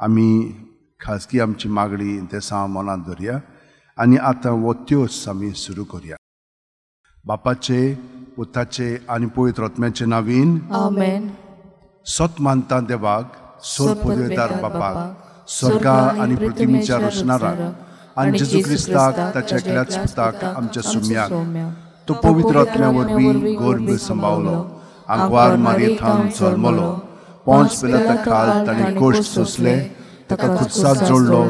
आमी खासगी आमची मागणी ते मनात धरया आनी आतां वो त्योच आमी सुरू करूया. बापाचे, पुताचे आनी पवित्र आत्म्याचे नांवीन आमेन. सत मानता देवाक, सोर पदवेदार बापाक, स्वर्गा आनी पृथ्वीच्या रचणाराक आनी जेजू क्रिस्ताक ताच्या एकल्याच पुताक आमच्या सुम्याक तो पवित्र आत्म्या वरवीं गर्भ सांबाळलो, आंकवार मारयेंत जल्मलो, पोंच पिलाता खाल ताणें कोश्ट सोंसले, ताका खुर्सात जोडलो,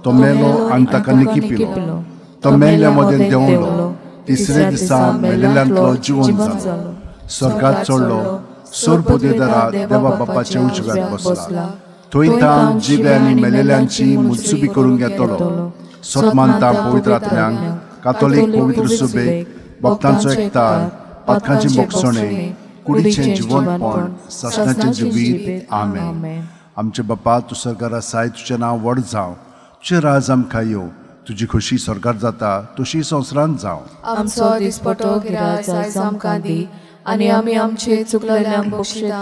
तो मेलो आनी ताका निकी पिलो, तो मेल्ल्या मदें देंवलो, तिसरे दिसा मेलेल्यांतलो जिवंत जालो, स्वर्गात चडलो, सोर पदवेदारा देवा बापाचे उजव्याक बसला, थंय तां जिवे आनी मेलेल्यांची मुत्सुबी करून घेतलो. सत मानता पवित्र आत्म्यांक, कातोलीक पवित्र सुबेक, भक्तांचो एकठांय, पातकांची मोगसणें, कुडीचें जिवंतपण, सासणाचें जिवीत. आमेन. आमचे बापा, तूं स्वर्गार आसाय, तुजें नांव व्हड जावं, तुजें राज आमकां येवं, तुजी खोशी स्वर्गार जाता तशी संवसारांत जावं. आमचो दिसपटो गिराय आयज आमकां दी, आनी आमी आमचे चुकलेल्यांक बक्षिता,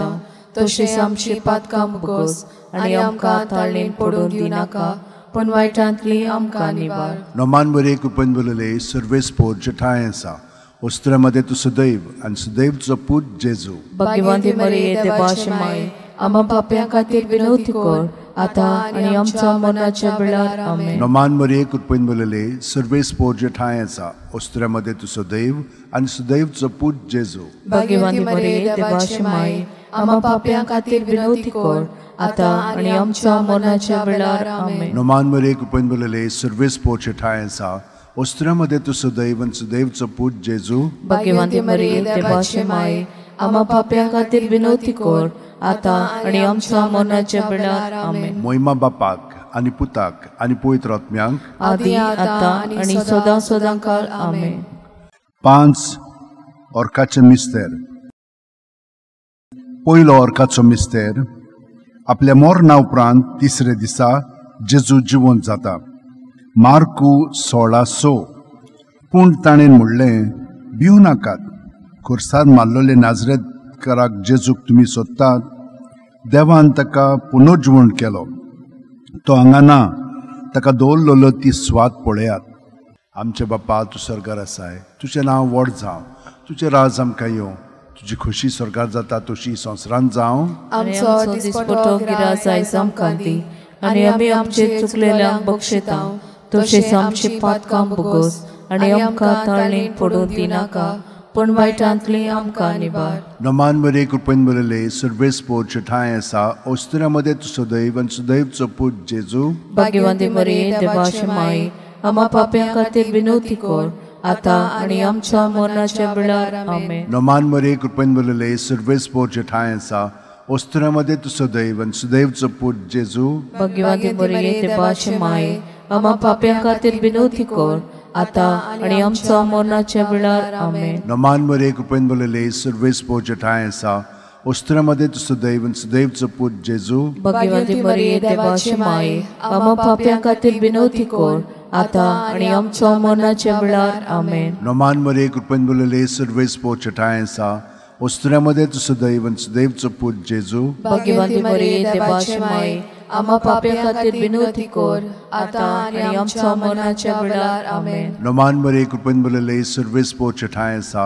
तशेंच आमची पातकां मुगोस, आनी आमकां ताळणेन पडून दिनाका, पण वायटांतली आमकां निवार. नोमान बरे कृपेन बोलले, सर्वेस्पोर जेठाय आसा, वस्त्रामध्ये तू सदैव आनी सदैव तुजो पूत जेजू. भगवंती मरिये देवाची माय, आम्हा पाप्यां खातीर विनवती कर, आतां आनी आमच्या मरणाच्या वेळार. आमेन. नोमान बरे कृपेन बोलले, सर्वेस्पोर जेठाय आसा, वस्त्रामध्ये तू सदैव आनी सदैव तुजो पूत जेजू. भगवंती मरिये देवाची माय, आम्हा पाप्यां खातीर विनवती कर, आतां आनी आमच्या मरणाच्या वेळार. आमेन. नोमान बरे कृपेन बोलले, सर्वेस्पोर जेठाय आसा, वस्त्रामध्ये तू सदैव आनी सदैव तुजो पूत जेजू. भगवंती मरिये देवाची माय, आम्हा पाप्यां खातीर विनवती कर, आतां आनी आमच्या मरणाच्या वेळार. आमेन. मोहिमा बापाक आनी पुताक आनी पवित्र आत्म्यांक, आदी आतां आनी सदां सदां काळ. आमेन. 5 ऑर्काचे मिस्तेर. पयलो ऑर्काचो मिस्तेर. आपल्या मरणा उपरांत तिसरे दिसा जेजू जिवंत जाता. मार्कू 16:6. पूण ताणें म्हणलें, भिवू नाकात, खुर्सार मारलोले नाजरेतकाराक जेजूक तुमी सोदतात, देवान ताका पुनर्जिवण केलो, तो हांगा ना, ताका दवरलेलो ती स्वात पळयात. आमचे बापा, तूं स्वर्गार आसाय, तुजें नांव व्हड जावं, तुजें राज आमकां येवं, तुजी खोशी स्वर्गार जाता तशी संवसारांत जावं. आमचो दिसपटो गिराय आयज आमकां दी, आनी आमी आमचे चुकलेल्यांक बक्षिता, तशेंच आमची पातकां बुगोस, आनी आमकां ताळणेन पडून दिनाका, पण वायटांतली आमकां निवार. नोमान बरे कृपेन बोलले, सर्वेस्पोर जेठाय आसा, वस्त्रामध्ये तू सदैव आनी सदैव तुजो पूत जेजू. भगवंती मरिये देवाची माय, आम्हा पाप्यां खातीर विनवती कर, आतां आनी आमच्या मरणाच्या वेळार. आमेन. नोमान बरे कृपेन बोलले, सर्वेस्पोर जेठाय आसा, वस्त्रामध्ये तू सदैव आनी सदैव तुजो पूत जेजू. भगवंती मरिये देवाची माय, आम्हा पाप्यां खातीर विनवती कर, आतां आनी आमच्या मरणाच्या वेळार. आमेन. नोमान बरे कृपेन बोलले, सर्वेस्पोर जेठाय आसा, वस्त्रामध्ये तू सदैव आनी सदैव तुजो पूत जेजू. भगवंती मरिये देवाची माय, आम्हा पाप्यां खातीर विनवती कर, आतां आनी आमच्या मरणाच्या वेळार. आमेन. नोमान बरे कृपेन बोलले, सर्वेस्पोर जेठाय आसा, वस्त्रामध्ये तू सदैव आनी सदैव तुजो पूत जेजू. भगवंती मरिये देवाची माय, आम्हा पाप्यां खातीर विनवती कर, आतां आनी आमच्या मरणाच्या वेळार. आमेन. नोमान बरे कृपेन बोलले, सर्वेस्पोर जेठाय आसा,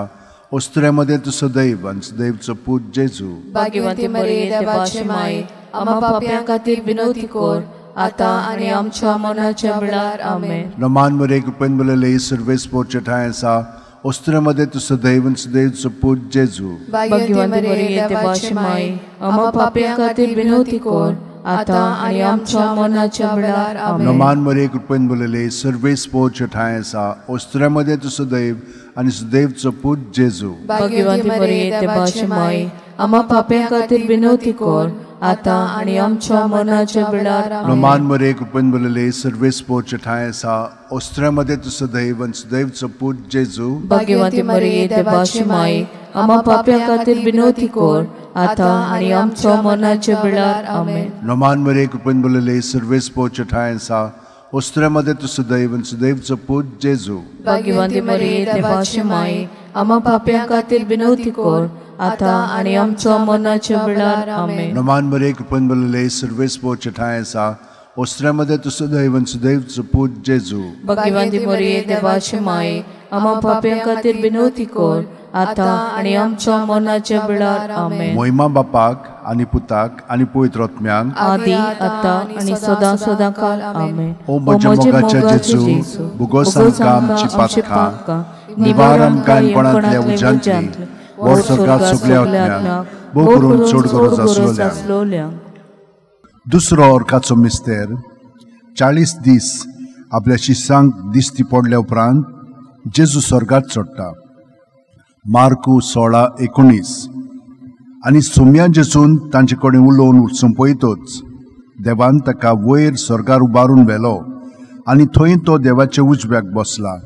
वस्त्रामध्ये तू सदैव आनी सदैव तुजो पूत जेजू. भगवंती मरिये देवाची माय, आम्हा पाप्यां खातीर विनवती कर, आतां आनी आमच्या मरणाच्या वेळार. आमेन. नोमान बरे कृपेन बोलले, सर्वेस्पोर जेठाय आसा, वस्त्रामध्ये तू सदैव आनी सदैव तुजो पूत जेजू. भगवंती मरिये देवाची माय, आम्हा पाप्यां खातीर विनवती कर, आतां आनी आमच्या मरणाच्या वेळार. आमेन. नोमान बरे कृपेन बोलले, सर्वेस्पोर जेठाय आसा, वस्त्रामध्ये तू सदैव आनी सदैव तुजो पूत जेजू. भगवंती मरिये देवाची माय, आम्हा पाप्यां खातीर विनवती कर, आतां आनी आमच्या मरणाच्या वेळार. नोमान बरे कृपेन बोलले, सर्वेस्पोर जेठाय आसा, वस्त्रामध्ये तू सदैव आनी सदैव तुजो पूत जेजू. भगवंती मरिये देवाची माय, आम्हा पाप्यां खातीर विनवती कर, आतां आनी आमच्या मरणाच्या वेळार. आमेन. नोमान बरे कृपेन बोलले, सर्वेस्पोर जेठाय आसा, वस्त्रामध्ये तू सदैव आनी सदैव तुजो पूत जेजू. भगवंती मरिये देवाची माय, आम्हा पाप्यां खातीर विनवती कर, आता आणि आमच्या मरणाच्या वेळार आमेन. नमान मरे कृपन बलले सर्वेस पोचे ठाय आसा ओस्त्र्यामध्ये तू सदैव आणि सदैवचो पूत जेजू. भगवंती मरिये देवाची माये आम्हा पाप्यां खातीर विनवती कर आता आणि आमच्या मरणाच्या वेळार आमेन. मोहिमा बापाक आणि पुताक आणि पवित्र आत्म्यांक आदी आता आणि सदा सदा काल आमेन. ओ म्हज्या मोगाच्या जेजू बुगोस आमकां आमची पातकां निवार आमकां इणपणांतल्या उज्यांतली वर स्वर्गांत सगल्या आत्म्यांक भोव करून चड गरज आसलोल्यांक. दुसरो अर्काचो मिस्तेर 40 दीस आपल्या शिष्यांक दिश्टी पडल्या उपरांत जेजू स्वर्गांत चडटा. मार्कू 16:19. आनी सुम्या जेजून तांचे कडेन उलोवन संपयतच देवान ताका वयर स्वर्गार उबारून व्हेलो आनी थंय तो देवाच्या उजव्याक बसला.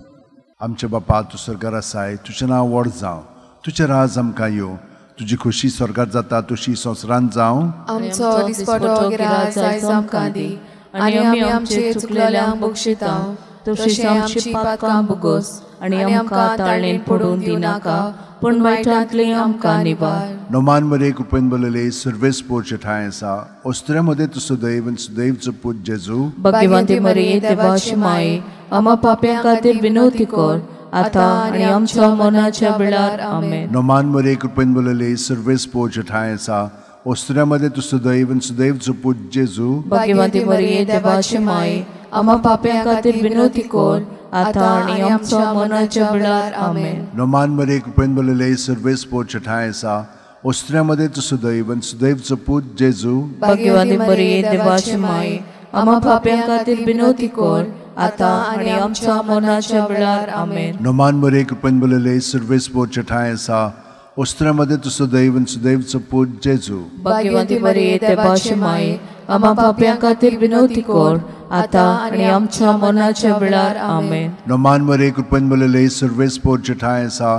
आमचे बापा तूं स्वर्गार आसाय, तुजें नांव व्हड जावं, तुजें राज आमकां येवं, तुजी खोशी स्वर्गार जाता तशी संवसारांत जावं. आमचो दिसपटो गिराय आयज आमकां दी आनी आमी आमचे चुकलेल्यांक बक्षितांव तशीच आमची पातकां बुगोस आनी आमकां ताळणेन पडून दिनाका पूण वायटांतली आमकां निवार. नोमान मरे कृपेन बलले सर्वेस पोचे ठाय आसा ओस्त्र्यामध्ये तू सदैव आणि सदैवचो पूत जेजू. भगवंती मरिये देवाची माये आम्हा पाप्यां खातीर विनवती कर आता आणि आमच्या मरणाच्या वेळार आमेन. नोमान मरे कृपेन बलले सर्वेस पोचे ठाय आसा ओस्त्र्यामध्ये तू सदैव आणि सदैवचो पूत जेजू. भगवंती मरिये देवाची माये आम्हा पाप्यां खातीर विनवती कर आता आणि आमच्या मरणाच्या वेळार आमेन. नोमान मरे कृपेन बलले सर्वेस पोचे ठाय आसा ओस्त्र्यामध्ये तू सदैव आणि सदैवचो पूत जेजू. भगवंती मरिये देवाची माये आम्हा पाप्यां खातीर विनवती कर आता आणि आमच्या मरणाच्या वेळार आमेन. नोमान मरे कृपेन बलले सर्वेस पोचे ठाय आसा ओस्त्र्यामध्ये तू सदैव आणि सदैवचो पूत जेजू. भगवंती मरिये देवाची माये आम्हा पाप्यां खातीर विनवती कर आता आणि आमच्या मरणाच्या वेळार आमेन. नोमान मरे कृपेन बलले सर्वेस पोचे ठाय आसा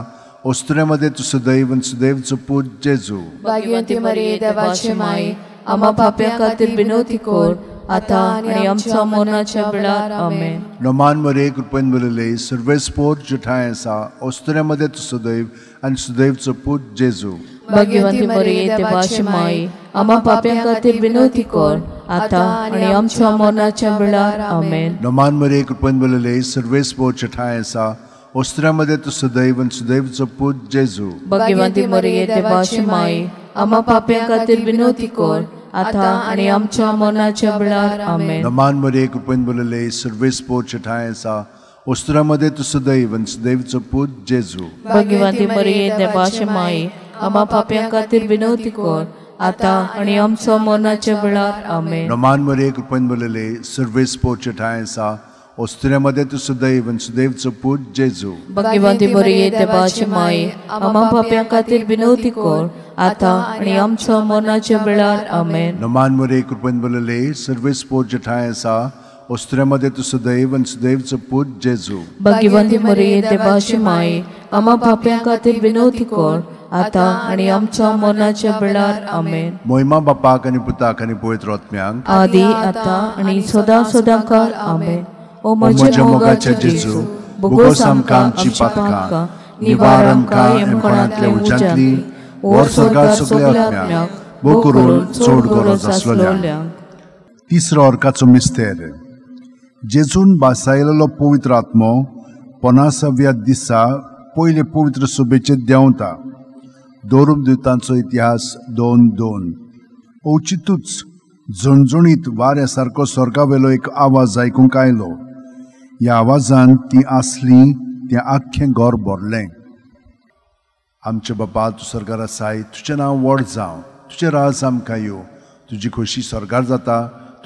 ओस्त्र्यामध्ये तू सदैव आणि सदैवचो पूत जेजू. भगवंती मरिये देवाची माये आम्हा पाप्यां खातीर विनवती कर आता आणि आमच्या मरणाच्या वेळार आमेन. नोमान मरे कृपेन बलले सर्वेस पोचे ठाय आसा ओस्त्र्यामध्ये तू सदैव आणि सदैवचो पूत जेजू. भगवंती मरिये देवाची माये आम्हा पाप्यां खातीर विनवती कर आता आणि आमच्या मरणाच्या वेळार आमेन. नोमान मरे कृपेन बलले सर्वेस पोचे ठाय आसा ओस्त्र्यामध्ये तू सदैव आणि सदैवचो पूत जेजू. भगवंती मरिये देवाची माये आम्हा पाप्यां खातीर विनवती कर आता आणि आमच्या मरणाच्या वेळार आमेन. नोमान मरे कृपेन बलले सर्वेस पोचे ठाय आसा ओस्त्र्यामध्ये तू सदैव आणि सदैवचो पूत जेजू. भगवंती मरिये देवाची माये आम्हा पाप्यां खातीर विनवती कर आता आणि आमच्या मरणाच्या वेळार आमेन. नोमान मरे कृपेन बलले सर्वेस पोचे ठाय आसा ओस्त्र्यामध्ये तू सदैव आणि सदैवचो पूत जेजू. भगवंती मरिये देवाची माये आम्हा पाप्यां खातीर विनवती कर आता आणि आमच्या मरणाच्या वेळार आमेन. नोमान मरे कृपेन बलले सर्वेस पोचे ठाय आसा ओस्त्र्यामध्ये तू सदैव आणि सदैवचो पूत जेजू. भगवंती मरिये देवाची माये आम्हा पाप्यां खातीर विनवती कर आता आणि आमच्या मरणाच्या वेळार आमेन. मोहिमा बापाक आणि पुताक आणि पवित्र आत्म्यांक आदी आता आणि सदा सदा काल आमेन. ओ म्हज्या मोगाच्या जेजू बुगोस आमकां आमची पातकां निवार आमकां इणपणांतल्या उज्यांतली वर स्वर्गांत सगल्या आत्म्यांक भोव करून चड गरज आसलोल्यांक. तिसरो अर्काचो मिस्तेर जेजून बासायलेलो पवित्र आत्मो 50व्या दिसा पयले पवित्र सभेचेर देंवता. दोरूम दिवतांचो इतिहास 2:2. ओचितूच झणझणीत वाऱ्या सारको स्वर्गावेलो एक आवाज आयकूंक आयलो. ह्या आवाजान ती आसली तें आख्खें घर भरलें. आमचे बापा तूं स्वर्गार आसाय, तुजें नांव व्हड जावं, तुजें राज आमकां येवं, तुजी खोशी स्वर्गार जाता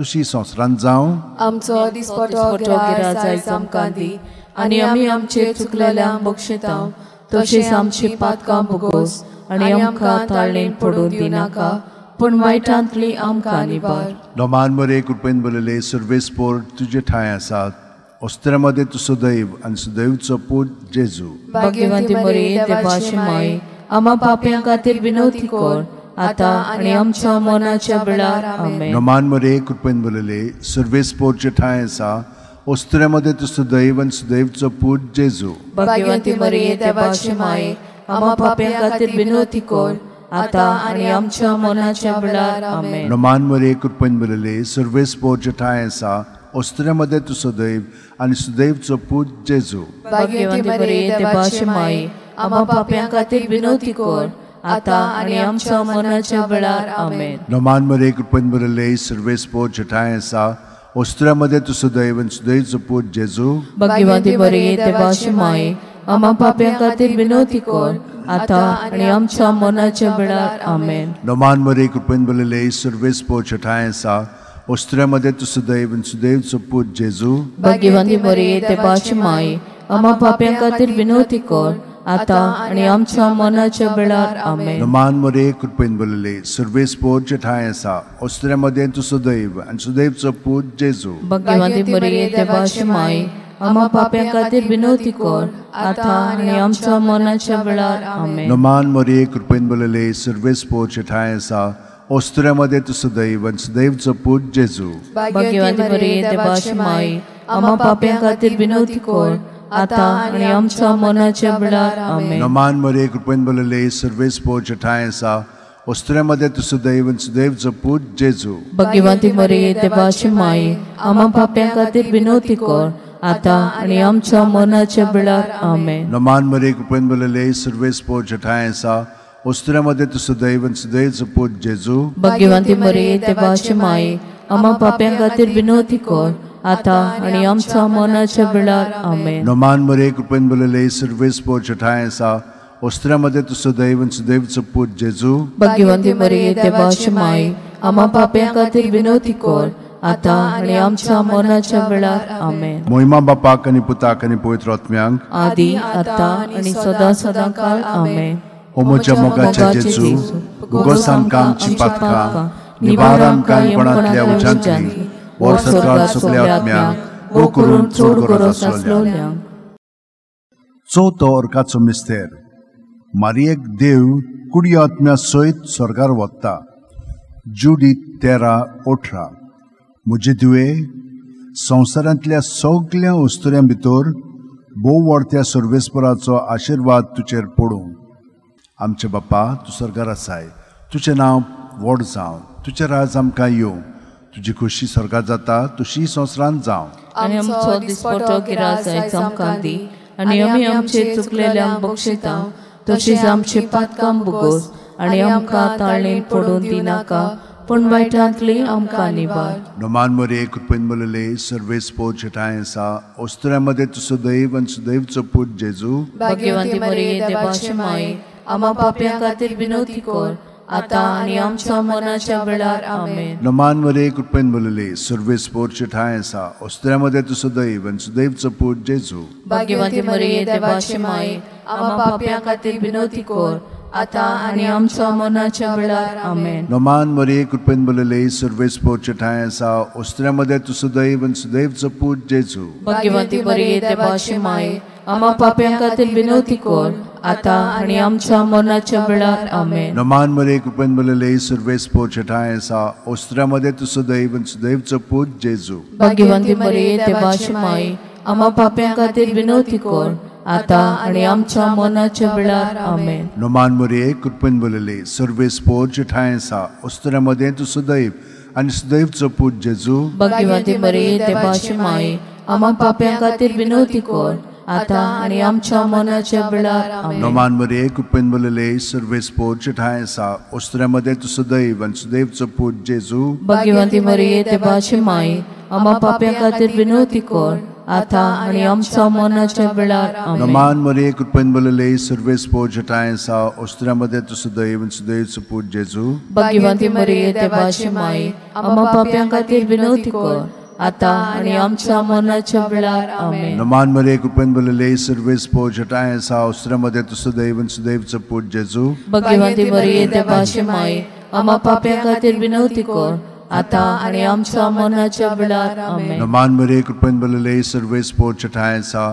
तशी संवसारांत जावं. आमचो दिसपटो गिराय आयज आमकां दी आनी आमी आमचे चुकलेल्यांक बक्षितांव तशीच आमची पातकां बुगोस आनी आमकां ताळणेन पडून दिनाका पूण वायटांतली आमकां निवार. नोमान मरे कृपेन बलले सर्वेस पोर तुजे ठाय आसात ओस्त्र्यामध्ये तू सदैव आणि सदैवचो पूत जेजू. भगवंती मरिये देवाची माये आम्हा पाप्यां खातीर विनवती कर आता आणि आमच्या मरणाच्या वेळार आमेन. नोमान मरे कृपेन बलले सर्वेस पोरचे ठाय आसा ओस्त्र्यामध्ये तू सदैव आणि सदैवचो पूत जेजू. भगवंती मरिये देवाची माये आम्हा पाप्यां खातीर बिनवती कर आता आनी आमच्या मरणाच्या वेळार आमेन. नमान मरे कृपेन बरले सर्वेस पोवचे ठाय आसा ओस्त्र्यामध्ये तू सदैव आणि सुदैवचो पूत जेजू. भाग्यवंती मरिये देवाची माई आम्हा पाप्यां खातीर बिनवती कर आता आनी आमच्या मरणाच्या वेळार आमेन. नमान मरे कृपेन बरले सर्वेस पोवचे ठाय आसा ओस्त्र्यामध्ये तू सदैव आणि सुदैवचो पूत जेजू. भाग्यवंती मरिये देवाची माई आम्हा पाप्यां खातीर बिनवती कर आता आनी आमच्या मरणाच्या वेळार आमेन. नमान मरे कृपेन बरले सर्वेस पोवचे ठाय आसा ओस्त्र्यामध्ये तू सदैव आणि सुदैवचो पूत जेजू. भाग्यवंती मरिये देवाची माई आम्हा पाप्यां खातीर बिनवती कर आता आनी आमच्या मरणाच्या वेळार आमेन. नमान मरे कृपेन बरले सर्वेस पोवचे ठाय आसा ओस्त्र्यामध्ये तू सदैव आणि सुदैवचो पूत जेजू. भाग्यवंती मरिये देवाची माई आम्हा पाप्यां खातीर बिनवती कर आता आनी आमच्या मरणाच्या वेळार आमेन. नमान मरे कृपेन बरले सर्वेस पोवचे ठाय आसा ओस्त्र्यामध्ये तू सदैव आणि सुदैवचो पूत जेजू. भाग्यवंती मरिये देवाची माई आम्हा पाप्यां खातीर बिनवती कर आता आनी आमच्या मरणाच्या वेळार आमेन. नमान मरे कृपेन बरले सर्वेस पोवचे ठाय आसा ओस्त्र्यामध्ये तू सदैव आणि सुदैवचो पूत जेजू. भाग्यवंती मरिये देवाची माई आम्हा पाप्यां खातीर बिनवती कर आता आनी आमच्या मरणाच्या वेळार आमेन. नमान मरे कृपेन बरले सर्वेस पोवचे ठाय आसा ओस्त्र्यामध्ये तू सदैव आणि सुदैवचो पूत जेजू. भाग्यवंती मरिये देवाची माई आम्हा पाप्यां खातीर बिनवती कर आता आनी आमच्या मरणाच्या वेळार आमेन. नमान मरे कृपेन बरले सर्वेस पोवचे ठाय आसा ओस्त्र्यामध्ये तू सदैव आणि सुदैवचो पूत जेजू. भाग्यवंती मरिये देवाची माई आम्हा पाप्यां खातीर बिनवती कर आता आनी आमच्या मरणाच्या वेळार आमेन. मोहिमा बापाक आनी पुताक आनी पवित्र आत्म्यांक आदी आता आनी सदा सदां काळ आमेन. ओमोच्या मोगाच्या जेजू गोगोस आमकां आमची पातकां निवार आमकां येवपणांतल्या उज्यांतली वर सरकार सगल्या आत्म्यांक गो करून चोड गरज आसलोल्यांक. चवथो अर्काचो मिस्तेर मारयेक देव कुडी आत्म्या सयत स्वर्गार वता. जुडी 13:18. म्हजे तुवें संवसारांतल्या सगळ्या वस्तुऱ्यां भितर भोव व्हडत्या सर्वेस्पराचो आशिर्वाद तुचेर पडूं. आमचे बापा तूं स्वर्गार आसाय, तुजें नांव व्हड जावं, तुजें राज आमकां येवं, तुजी खुशी स्वर्गार जाता तशी संवसारांत जावं. आनी आमचो दिसपटो गिराज आयज आमकां दी आनी आमी आमचे चुकलेल्यांक बक्षिता तशीच आमची पातकां बुगोस आनी आमकां ताळणेंत पडून दिनाका पूण वायटांतली आमकां निवार. नमान मरे कृपेन बरले सर्वेस पोवचे ठाय आसा ओस्त्र्यामध्ये तू सदैव आणि सुदैवचो पूत जेजू. भाग्यवंती मरिये देवाची माई आम्हा पाप्यां खातीर बिनवती कर आता आनी आमच्या मरणाच्या वेळार आमेन. नमान मरे कृपेन बरले सर्वेस पोवचे ठाय आसा ओस्त्र्यामध्ये तू सदैव आणि सुदैवचो पूत जेजू. भाग्यवंती मरिये देवाची माई आम्हा पाप्यां खातीर बिनवती कर आता आनी आमच्या मरणाच्या वेळार आमेन. नमान मरे कृपेन बरले सर्वेस पोवचे ठाय आसा ओस्त्र्यामध्ये तू सदैव आणि सुदैवचो पूत जेजू. भाग्यवंती मरिये देवाची माई आम्हा पाप्यां खातीर बिनवती कर आता आनी आमच्या मरणाच्या वेळार आमेन. नमान मरे कृपेन बरले सर्वेस पोवचे ठाय आसा ओस्त्र्यामध्ये तू सदैव आणि सुदैवचो पूत जेजू. भाग्यवंती मरिये देवाची माई आम्हा पाप्यां खातीर बिनवती कर आता आनी आमच्या मरणाच्या वेळार आमेन. नमान मरे कृपेन बरले सर्वेस पोवचे ठाय आसा ओस्त्र्यामध्ये तू सदैव आणि सुदैवचो पूत जेजू. भाग्यवंती मरिये देवाची माई आम्हा पाप्यां खातीर बिनवती कर आता आनी आमच्या मरणाच्या वेळार आमेन. नमान मरे कृपेन बरले सर्वेस पोवचे ठाय आसा ओस्त्र्यामध्ये तू सदैव आणि सुदैवचो पूत जेजू. भाग्यवंती मरिये देवाची माई आम्हा पाप्यां खातीर बिनवती कर आता आनी आमच्या मरणाच्या वेळार आमेन. नमान मरे कृपेन बरले सर्वेस पोवचे ठाय आसा ओस्त्र्यामध्ये तू सदैव आणि सुदैवचो पूत जेजू. भाग्यवंती मरिये देवाची माई आम्हा पाप्यां खातीर बिनवती कर आता आनी आमच्या मरणाच्या वेळार आमेन. नमान मरे कृपेन बरले सर्वेस पोवचे ठाय आसा ओस्त्र्यामध्ये तू सदैव आणि सुदैवचो पूत जेजू. भाग्यवंती मरिये देवाची माई आम्हा पाप्यां खातीर बिनवती कर आता आनी आमच्या मरणाच्या वेळार आमेन. नमान मरे कृपेन बरले सर्वेस पोवचे ठाय आसा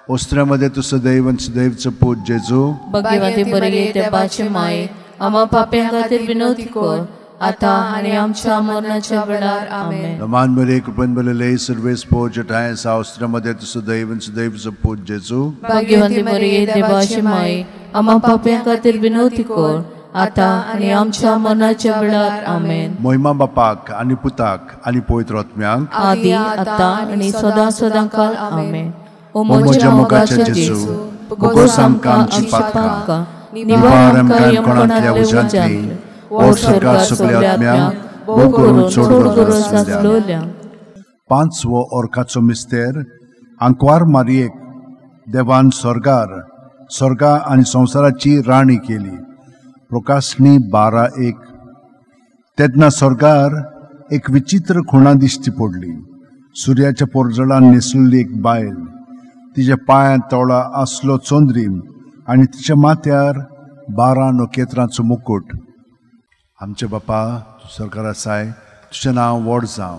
ओस्त्र्यामध्ये तू सदैव आणि सुदैवचो पूत जेजू. भाग्यवंती मरिये देवाची माई आम्हा पाप्यां खातीर बिनवती कर आता आणि आमच्या मरणाच्या वेळार आमेन. नमान मरे कृपन बलले सर्वेस पोच ठाय सावस्त्रमध्ये सुदैव सुदैवचं पूज जेजू. भाग्यवंती मरिये देवाची माय आम्हा पाप्यां खातीर विनवती कर आता आणि आमच्या मरणाच्या वेळार आमेन. मोहिमा बापाक आणि पुताक आणि पवित्र आत्म्यांक आदी आता आणि सदा सदांकाल आमेन. ओ म्हज्या मोगाचे जेजू भोगोस आमकां आमची पातकां निवार आमकां यमपणांतल्या उज्यांतली ओर सरकार सगळ्या आत्म्यांक भोग करून सोड. पांचवो ओर्खाचो मिस्तेर आंकवार मारयेक देवान स्वर्गा आणि संसाराची राणी केली. प्रकाशनी 12:1. तेन्ना स्वर्गार एक विचित्र खुणा दिश्टी पडली. सूर्याच्या पोरजळान न्हेसलेली एक बायल, तिच्या पांयांत तवळा आसलो चोंद्रीम आणि तिच्या माथ्यार 12 नखेत्रांचो मुकुट. आमचे बापा तूं स्वर्गार आसाय, तुजें नांव व्हड जावं,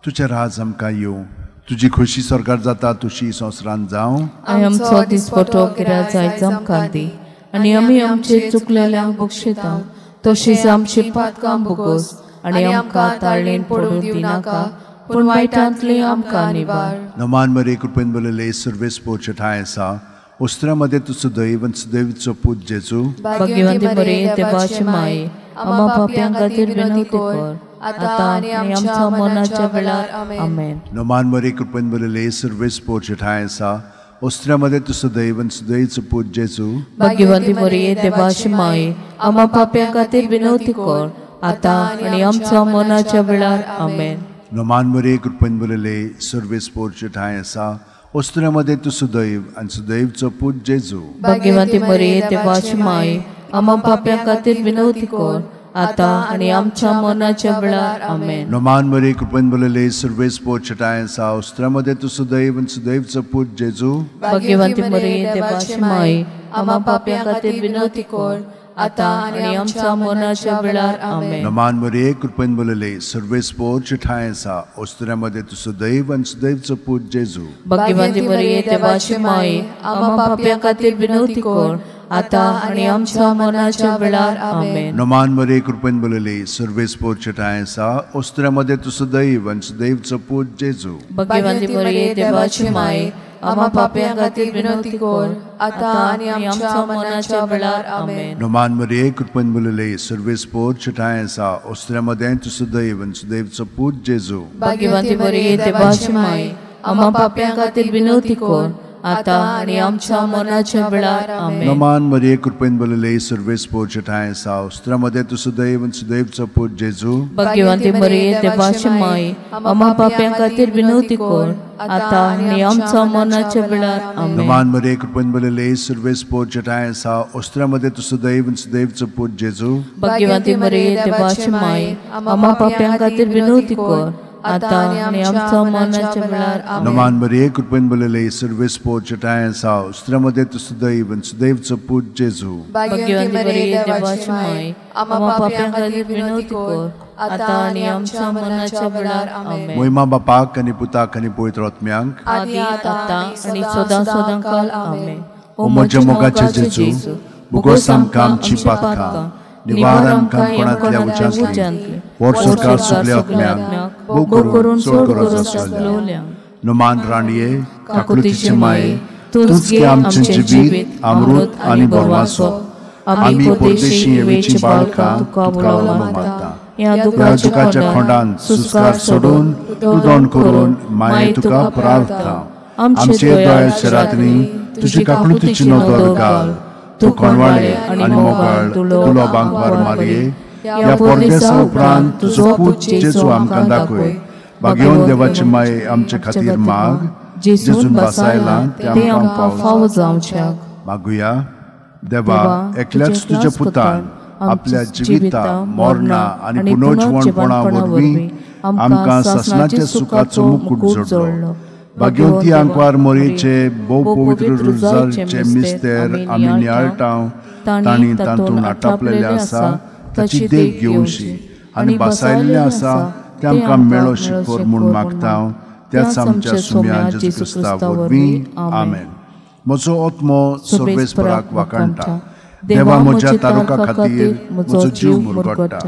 तुजें राज आमकां येवं, तुजी खोशी स्वर्गार जाता तशी संवसारांत जावं. आमचो दिसपटो गिराय जायत आमकां दी आणि आमी आमचे चुकलेल्यांक बक्षिता तशीच आमची पातकां भोगोस आणि आमकां ताळणेन पडूं दिनाका पूण वायटांतली आमकां निवार. नमान मरे कृपेन बलले सर्वेस पोच ठाय आसा उस्त्रामध्ये तू सुदैव सुदैवचो पूज जेजू. भाग्यवंती मरिये देवाची माय आम्हा पाप्यां खातीर विनवती कर आता आणि आमच्या मरणाच्या वेळार आमेन. नमान मरे कृपेन बलले सर्वेस पोच ठाय आसा उस्त्रामध्ये तू सुदैव सुदैवचो पूज जेजू. भाग्यवंती मरिये देवाची माय आम्हा पाप्यां खातीर विनवती कर आता आणि आमच्या मरणाच्या वेळार आमेन. नमान मरे कृपेन बलले सर्वेस पोच ठाय आसा उस्त्रामध्ये तू सुदैव आणि सुदैवचो पूज जेजू. भाग्यवंती मरिये देवाची माय आम्हा पाप्यां खातीर विनवती कर आता आणि आमच्या मरणाच्या वेळार आमेन. नमान मरे कृपेन बलले सर्वेस पोच ठाय आसा उस्त्रामध्ये तू सुदैव आणि सुदैवचो पूज जेजू. भाग्यवंती मरिये देवाची माय आम्हा पाप्यां खातीर विनवती कर आता आणि आमच्या मरणाच्या वेळार आमेन. नमान मरे कृपेन बलले सर्वेस पोच ठाय आसा उस्त्रामध्ये तू सुदैव आणि सुदैवचो पूज जेजू. भाग्यवंती मरिये देवाची माय आम्हा पाप्यां खातीर विनवती कर आता आणि आमच्या मरणाच्या वेळार आमेन. नमान मरे कृपेन बलले सर्वेस पोच ठाय आसा उस्त्रामध्ये तू सुदैव आणि सुदैवचो पूज जेजू. भाग्यवंती मरिये देवाची माय आम्हा पाप्यां खातीर विनवती कर आता आणि आमच्या मरणाच्या वेळार आमेन. नमान मरे कृपेन बलले सर्वेस पोच ठाय आसा उस्त्रामध्ये तू सुदैव आणि सुदैवचो पूज जेजू. भाग्यवंती मरिये देवाची माय आम्हा पाप्यां खातीर विनवती कर आता आणि आमच्या मरणाच्या वेळार आमेन. नमान मरे कृपेन बलले सर्वेस पोच ठाय आसा उस्त्रामध्ये तू सुदैव आणि सुदैवचो पूज जेजू. भाग्यवंती मरिये देवाची माय आम्हा पाप्यां खातीर विनवती कर आता आणि आमच्या मरणाच्या वेळार आमेन. नमान मरे कृपेन बलले सर्वेस पोच ठाय आसा उस्त्रामध्ये तू सुदैव आणि सुदैवचो पूज जेजू. भाग्यवंती मरिये देवाची माय आम्हा पाप्यां खातीर विनवती कर आता आणि आमच्या मरणाच्या वेळार आमेन. नमान मरे कृपेन बलले सर्वेस पोच ठाय आसा उस्त्रामध्ये तू सुदैव आणि सुदैवचो पूज जेजू. भाग्यवंती मरिये देवाची माय आम्हा पाप्यां खातीर विनवती कर आता आणि आमच्या मरणाच्या वेळार आमेन. मोहिमा बापाक आणि पुताक आणि पवित्र आत्म्यांक आदी आता आणि सदा सदांकाल आमेन. ओ म्हज्या मोगाचे जेजू भोगोस आमकां आमची पातकां निवार आमकां कोणांतल्या उज्यांतली ओर सरकार सगळ्या आत्म्यांक भोग करून सोड गरज. नमान राणये काकुतीची माये तूच गे आमचे जिवीत अमृत आणि बोरवासो. आमी परदेशी येवेची बाळकां तुका उलोवंक मागता. ह्या दुखाच्या खोंडांत सुस्कार सोडून उदोण करून माये तुका प्रार्थना. आमचे दोळ्याच्या रात्री तुजी काकुतीची नदर घाल. तू कोणवाळे आणि मोगाळ तुलो बांकवार मारये या परदेसा उपरांत तुजो पूज जेजू आमकां दाखय. भाग्यवन देवाची माये आमचे खातीर माग जेजून बसायला ते आमकां फावो जावच्याक. मागुया देवा एकल्याच तुज्या पुतान आपल्या जिविता मरणा आणि पुनर्जीवनपणा वरवीं आमकां सासणाच्या सुखाचो मुकुट जोडलो. भाग्यवंती आंकवार मोरीचे भोव पवित्र रुजाचे मिस्तेर आमी नियाळटाव तांणी तातूंत आटापलेले आसा ताची देख घेवशी आनी बसायल्ले आसा ते आमकां मेळो शिकोर म्हूण मागता. त्याच आमच्या सुम्या जेजू क्रिस्ता वरवीं आमेन. म्हजो आत्मो सर्वेस्पराक वाकणटा. देवा म्हज्या तारुका खातीर म्हजो जीव मुरगडटा.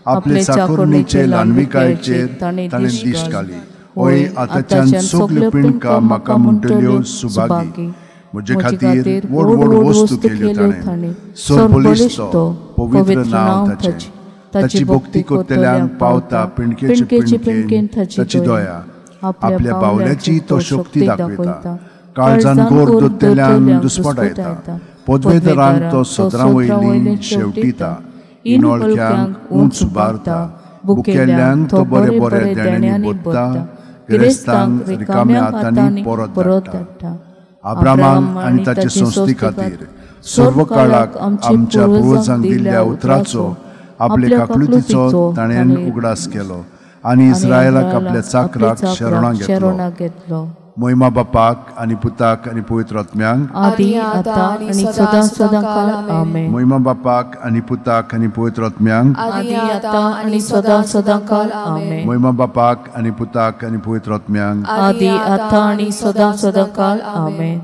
आपले चाकुरणीचे ल्हानविकायेचेर ताणें दिश्ट घाली. ओय आतांच्यान सगल्यो पिणकां म्हाका म्हणटल्यो सुभागी. म्हजे खातीर व्हड व्हड वस्तू केल्यो ताणें. सोरपोलीस तो पवित्र नांव ताचें. ताची भक्ती करतल्यांक पावता पिणकेचे पिणकेन ताची दया. आपल्या बावल्याची तो शक्ती दाखयता. काळजान गोड दोत्तेल्यांक दुस्पटायता. पदवेदरांक तो सतरां वयलीं शेवटिता. इनवळख्यांक उंच उबारता. भुकेल्ल्यांक तो बरे बरे देण्यांनी भरता. गिरेस्तांक रिकाम्या हातांनी परत धाडटा. अब्राहाम आनी ताचे संस्थे खातीर सर्व काळाक आमच्या पुर्वजांक दिल्ल्या उतराचो आपले काकलुतीचो ताणें उगडास केलो आनी इस्रायलाक आपल्या चाकराक शरणां घेतलो. महिमा बापाक आनी पुताक आनी पवित्र आत्म्यांक आदी आतां आनी सदां सदां काळ आमेन. महिमा बापाक आनी पुताक आनी पवित्र आत्म्यांक आदी आतां आनी सदां सदां काळ आमेन. महिमा बापाक आनी पुताक आनी पवित्र आत्म्यांक आदी आतां आनी सदां सदां काळ आमेन.